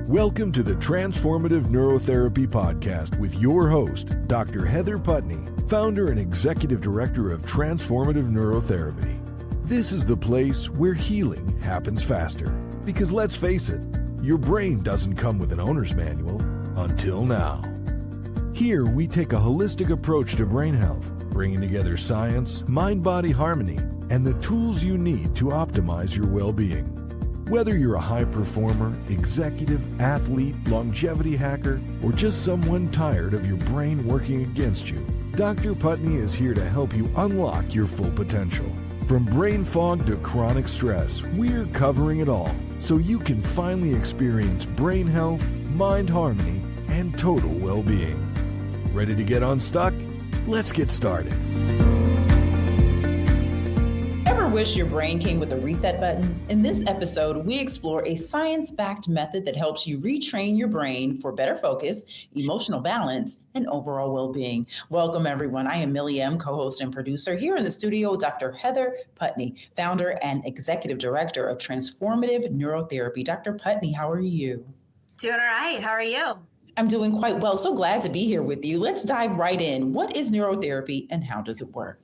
Welcome to the Transformative Neurotherapy podcast with your host, Dr. Heather Putney, founder and executive director of Transformative Neurotherapy. This is the place where healing happens faster. Because let's face it, your brain doesn't come with an owner's manual until now. Here, we take a holistic approach to brain health, bringing together science, mind-body harmony, and the tools you need to optimize your well-being. Whether you're a high performer, executive, athlete, longevity hacker, or just someone tired of your brain working against you, Dr. Putney is here to help you unlock your full potential. From brain fog to chronic stress, we're covering it all so you can finally experience brain health, mind harmony, and total well-being. Ready to get unstuck? Let's get started. Wish your brain came with a reset button? In this episode, we explore a science-backed method that helps you retrain your brain for better focus, emotional balance, and overall well-being. Welcome, everyone. I am Millie M., co-host and producer. Here in the studio, Dr. Heather Putney, founder and executive director of Transformative Neurotherapy. Dr. Putney, how are you? Doing all right. How are you? I'm doing quite well. So glad to be here with you. Let's dive right in. What is neurotherapy and how does it work?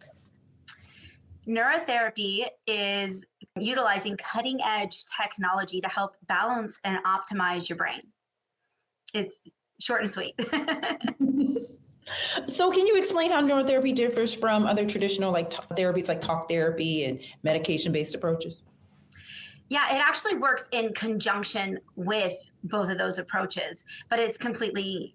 Neurotherapy is utilizing cutting-edge technology to help balance and optimize your brain. It's short and sweet. So can you explain how neurotherapy differs from other traditional therapies like talk therapy and medication-based approaches? Yeah, it actually works in conjunction with both of those approaches, but it's a completely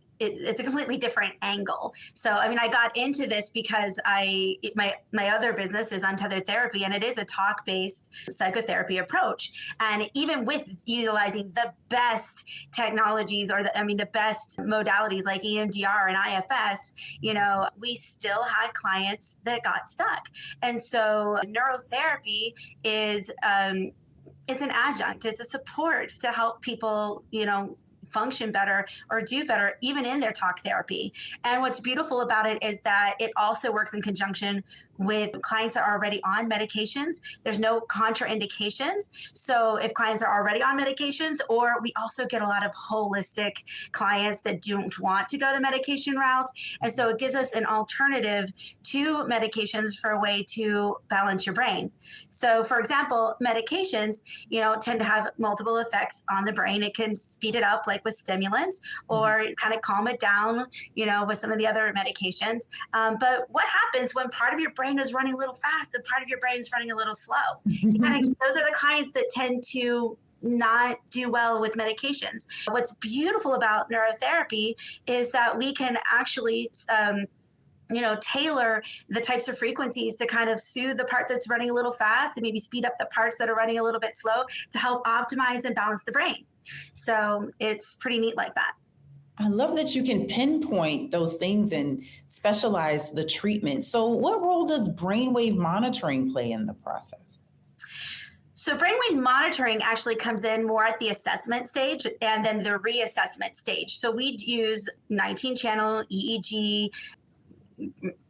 different angle. So, I got into this because my other business is Untethered Therapy, and it is a talk-based psychotherapy approach. And even with utilizing the best technologies or the best modalities like EMDR and IFS, we still had clients that got stuck. And so neurotherapy is, it's an adjunct, it's a support to help people, function better or do better even in their talk therapy. And what's beautiful about it is that it also works in conjunction with clients that are already on medications. There's no contraindications. So if clients are already on medications, or we also get a lot of holistic clients that don't want to go the medication route. And so it gives us an alternative to medications for a way to balance your brain. So for example, medications, tend to have multiple effects on the brain. It can speed it up like with stimulants or kind of calm it down, with some of the other medications. But what happens when part of your brain is running a little fast and part of your brain is running a little slow? Those are the clients that tend to not do well with medications. What's beautiful about neurotherapy is that we can actually tailor the types of frequencies to kind of soothe the part that's running a little fast and maybe speed up the parts that are running a little bit slow to help optimize and balance the brain. So it's pretty neat like that. I love that you can pinpoint those things and specialize the treatment. So what role does brainwave monitoring play in the process? So brainwave monitoring actually comes in more at the assessment stage and then the reassessment stage. So we use 19-channel EEG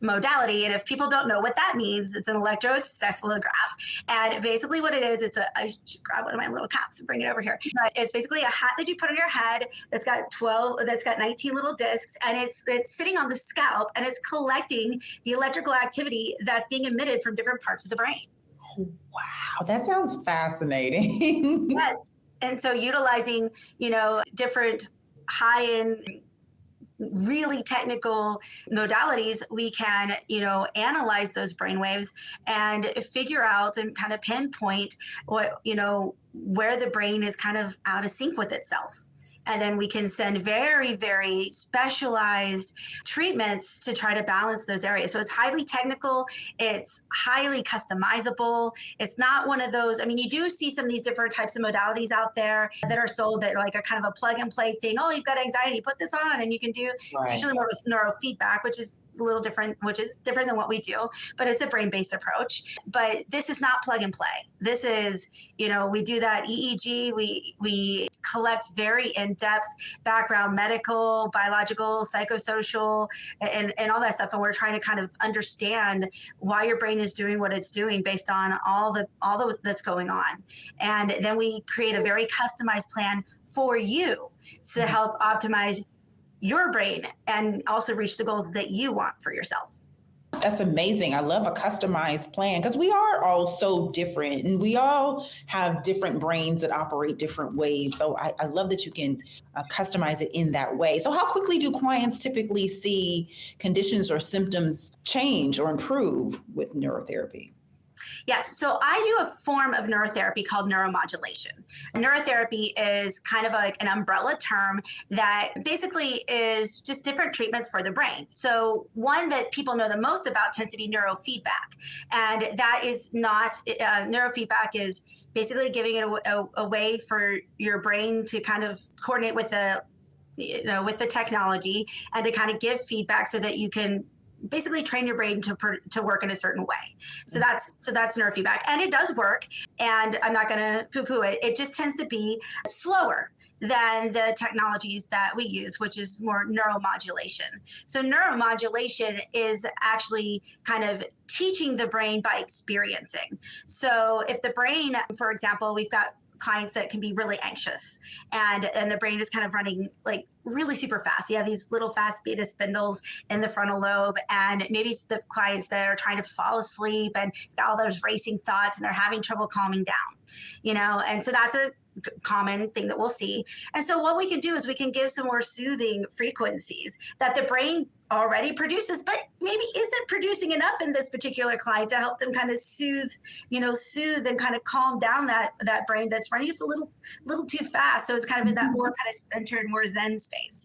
modality. And if people don't know what that means, it's an electroencephalograph. And basically what it is, I should grab one of my little caps and bring it over here. It's basically a hat that you put on your head that's got 19 little discs, and it's sitting on the scalp, and it's collecting the electrical activity that's being emitted from different parts of the brain. Oh, wow. That sounds fascinating. Yes. And so utilizing, different high-end, really technical modalities, we can, analyze those brainwaves and figure out and kind of pinpoint what, where the brain is kind of out of sync with itself. And then we can send very, very specialized treatments to try to balance those areas. So it's highly technical. It's highly customizable. It's not one of those, you do see some of these different types of modalities out there that are sold that are kind of a plug and play thing. Oh, you've got anxiety, put this on and you can do, It's usually more neurofeedback, which is a little different, which is different than what we do, but it's a brain-based approach. But this is not plug and play. This is, we do that EEG, we collect very in-depth background, medical, biological, psychosocial, and all that stuff. And we're trying to kind of understand why your brain is doing what it's doing based on all the that's going on. And then we create a very customized plan for you to help optimize your brain and also reach the goals that you want for yourself. That's amazing. I love a customized plan because we are all so different and we all have different brains that operate different ways. So I love that you can customize it in that way. So how quickly do clients typically see conditions or symptoms change or improve with neurotherapy? Yes. So I do a form of neurotherapy called neuromodulation. Neurotherapy is kind of like an umbrella term that basically is just different treatments for the brain. So one that people know the most about tends to be neurofeedback. And that is not, neurofeedback is basically giving it a way for your brain to kind of coordinate with with the technology and to kind of give feedback so that you can basically train your brain to work in a certain way. So that's neurofeedback, and it does work. And I'm not going to poo-poo it. It just tends to be slower than the technologies that we use, which is more neuromodulation. So neuromodulation is actually kind of teaching the brain by experiencing. So if the brain, for example, we've got clients that can be really anxious and the brain is kind of running like really super fast. You have these little fast beta spindles in the frontal lobe, and maybe it's the clients that are trying to fall asleep and all those racing thoughts and they're having trouble calming down, and so that's a common thing that we'll see. And so what we can do is we can give some more soothing frequencies that the brain already produces, but maybe isn't producing enough in this particular client to help them kind of soothe and kind of calm down that brain that's running just a little too fast. So it's kind of in that more kind of centered, more Zen space,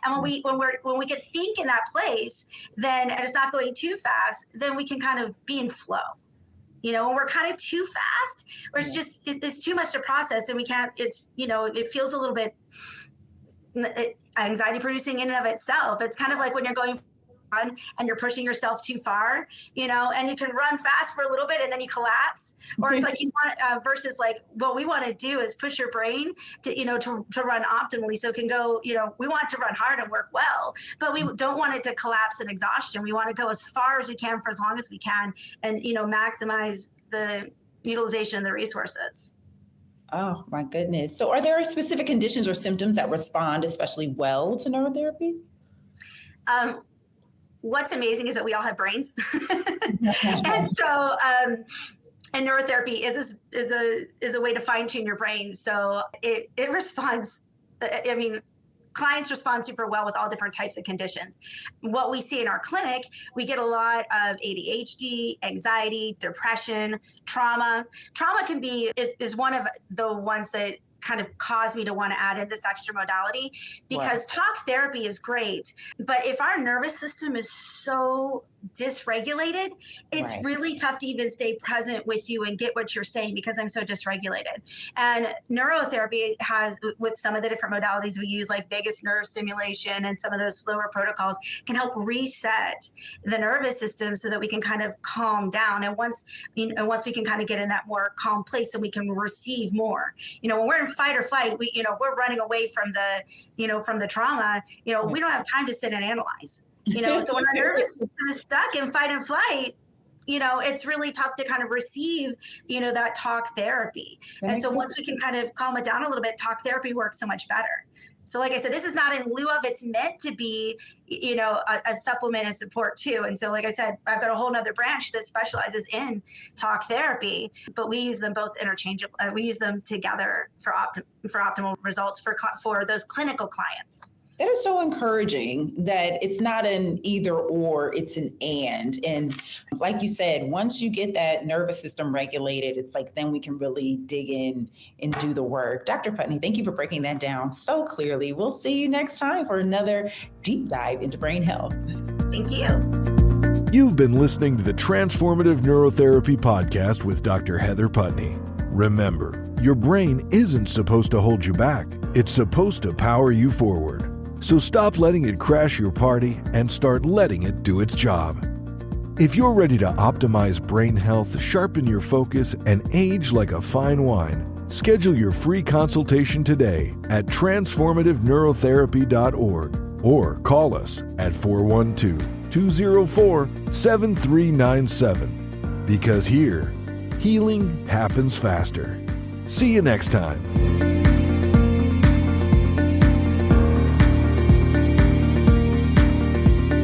And when we can think in that place, then and it's not going too fast, then we can kind of be in flow. When we're kind of too fast, or it's too much to process, and we can't. It feels a little bit anxiety producing in and of itself. It's kind of like when you're going on and you're pushing yourself too far, and you can run fast for a little bit and then you collapse. Or it's like you want versus like what we want to do is push your brain to run optimally, so it can go. We want to run hard and work well, but we don't want it to collapse in exhaustion. We want to go as far as we can for as long as we can, and maximize the utilization of the resources. Oh my goodness. So are there specific conditions or symptoms that respond especially well to neurotherapy? What's amazing is that we all have brains. And so, and neurotherapy is a way to fine tune your brain. So it responds, clients respond super well with all different types of conditions. What we see in our clinic, we get a lot of ADHD, anxiety, depression, trauma. Trauma is one of the ones that kind of caused me to want to add in this extra modality, because talk therapy is great. But if our nervous system is so dysregulated, it's really tough to even stay present with you and get what you're saying because I'm so dysregulated. And neurotherapy has, with some of the different modalities we use, like vagus nerve stimulation and some of those slower protocols, can help reset the nervous system so that we can kind of calm down. And once we can kind of get in that more calm place, and we can receive more. When we're in fight or flight, we're running away from the trauma. We don't have time to sit and analyze. So when our nervous system is stuck in fight and flight, it's really tough to kind of receive, that talk therapy. And so once we can kind of calm it down a little bit, talk therapy works so much better. So like I said, this is not in lieu of, it's meant to be, a supplement and support too. And so, like I said, I've got a whole nother branch that specializes in talk therapy, but we use them both interchangeably. We use them together for optimal results for those clinical clients. That is so encouraging that it's not an either or, it's an and. And like you said, once you get that nervous system regulated, it's like then we can really dig in and do the work. Dr. Putney, thank you for breaking that down so clearly. We'll see you next time for another deep dive into brain health. Thank you. You've been listening to the Transformative Neurotherapy podcast with Dr. Heather Putney. Remember, your brain isn't supposed to hold you back. It's supposed to power you forward. So stop letting it crash your party and start letting it do its job. If you're ready to optimize brain health, sharpen your focus, and age like a fine wine, schedule your free consultation today at transformativeneurotherapy.org or call us at 412-204-7397. Because here, healing happens faster. See you next time.